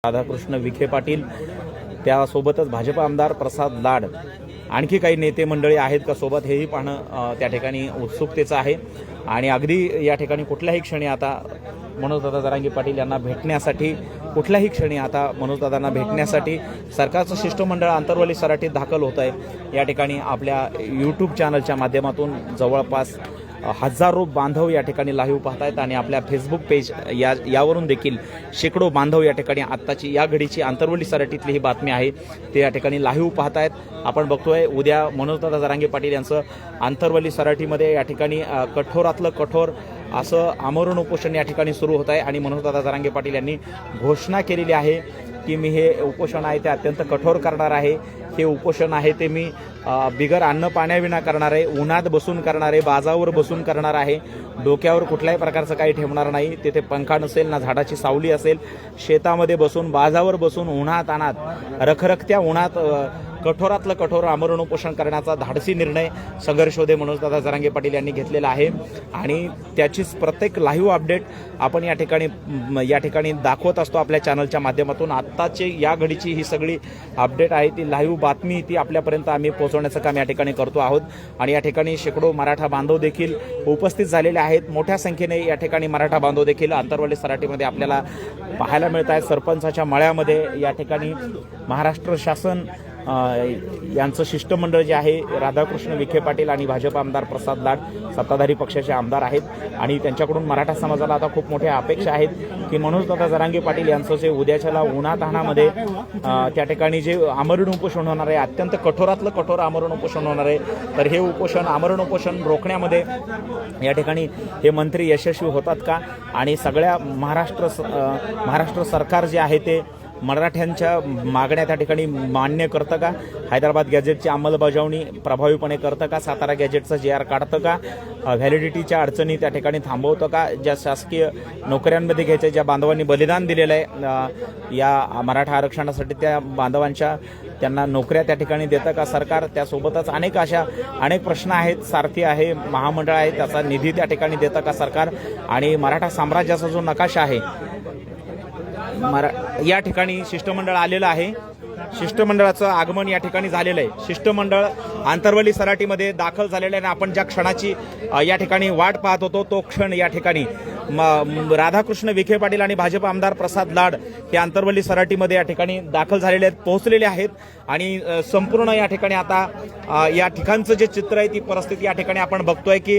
राधाकृष्ण विखे पाटील, त्यासोबतच भाजप आमदार प्रसाद लाड, आणखी काही नेते मंडळी आहेत का सोबत हेही पाहणं त्या ठिकाणी उत्सुकतेचं आहे। आणि अगदी या ठिकाणी कुठल्याही क्षणी आता मनोजदादा जरांगे पाटील यांना भेटण्यासाठी मनोजदादांना भेटण्यासाठी सरकारचं शिष्टमंडळ आंतरवली सराटीत दाखल होत आहे। या ठिकाणी आपल्या यूट्यूब चॅनलच्या माध्यमातून जवळपास हजारो बांधव या ठिकाणी लाईव्ह पाहतायत आणि आपल्या फेसबुक पेज यावरून देखील शेकडो बांधव या ठिकाणी आत्ताची या घडीची आंतरवली सराटीतली ही बातमी आहे ते या ठिकाणी लाईव्ह पाहतायत। आपण बघतोय उद्या मनोजदादा जरांगे पाटील यांचं आंतरवली सराटीमध्ये या ठिकाणी कठोरातलं कठोर असं आमरण उपोषण या ठिकाणी सुरू होत आहे। आणि मनोजदादा जरांगे पाटील यांनी घोषणा केलेली आहे की मी हे उपोषण आहे ते अत्यंत कठोर करणार आहे। हे उपोषण आहे ते मी बिगर अन्न पाण्याविना करणार आहे, उन्हात बसून करणार आहे, बाजावर बसून करणार आहे, डोक्यावर कुठल्याही प्रकारचं काही ठेवणार नाही, तिथे पंखा नसेल ना झाडाची सावली असेल, शेतामध्ये बसून बाजावर बसून उन्हात अनात रखरखत्या उन्हात कठोरातलं कठोर आमरण उपोषण करण्याचा धाडसी निर्णय संघर्षोदय मनोजदादा जरांगे पाटील यांनी घेतलेला आहे। आणि त्याचीच प्रत्येक लाईव्ह अपडेट आपण या ठिकाणी दाखवत असतो आपल्या चॅनलच्या माध्यमातून। आत्ताची या घडीची ही सगळी अपडेट आहे ती लाईव्ह बातमी ती आपल्यापर्यंत आम्ही पोहोचवण्याचं काम या ठिकाणी करतो आहोत। आणि या ठिकाणी शेकडो मराठा बांधव देखील उपस्थित झालेले आहेत। मोठ्या संख्येने या ठिकाणी मराठा बांधव देखील आंतरवली सराटीमध्ये आपल्याला पाहायला मिळत आहेत। सरपंचाच्या मळ्यामध्ये या ठिकाणी महाराष्ट्र शासन यांचं शिष्टमंडळ जे आहे राधाकृष्ण विखे पाटील आणि भाजप आमदार प्रसाद लाड सत्ताधारी पक्षाचे आमदार आहेत। आणि त्यांच्याकडून मराठा समाजाला आता खूप मोठ्या अपेक्षा आहेत की मनोजदादा जरांगे पाटील यांचं जे उद्याच्याला उन्हातान्हामध्ये त्या ठिकाणी जे आमरण उपोषण होणार आहे अत्यंत कठोरातलं कठोर आमरण उपोषण होणार आहे, तर हे आमरण उपोषण रोखण्यामध्ये या ठिकाणी हे मंत्री यशस्वी होतात का आणि सगळ्या महाराष्ट्र सरकार जे आहे ते मराठ्यांच्या मागण्या त्या ठिकाणी मान्य करतं का, हैदराबाद गॅजेटची अंमलबजावणी प्रभावीपणे करतं का, सातारा गॅजेटचं JR काढतं का, व्हॅलिडिटीच्या अडचणी त्या ठिकाणी थांबवतं का, ज्या शासकीय नोकऱ्यांमध्ये घ्यायच्या ज्या बांधवांनी बलिदान दिलेलं आहे या मराठा आरक्षणासाठी त्या बांधवांच्या त्यांना नोकऱ्या त्या ठिकाणी देतं का सरकार। त्यासोबतच अनेक प्रश्न आहेत, सारथी आहे, महामंडळ आहे, त्याचा निधी त्या ठिकाणी देतं का सरकार। आणि मराठा साम्राज्याचा जो नकाशा आहे या ठिकाणी शिष्टमंडळ आलेलं आहे, शिष्टमंडळाचं आगमन या ठिकाणी झालेलं आहे, शिष्टमंडळ आंतरवली सराटीमध्ये दाखल झालेलं आहे। आणि आपण ज्या क्षणाची या ठिकाणी वाट पाहत होतो तो क्षण या ठिकाणी राधाकृष्ण विखे पाटील आणि भाजप आमदार प्रसाद लाड हे आंतरवली सराटीमध्ये या ठिकाणी दाखल झालेले आहेत, पोहोचलेले आहेत। आणि संपूर्ण या ठिकाणी आता या ठिकाणचं जे चित्र आहे ती परिस्थिती या ठिकाणी आपण बघतोय की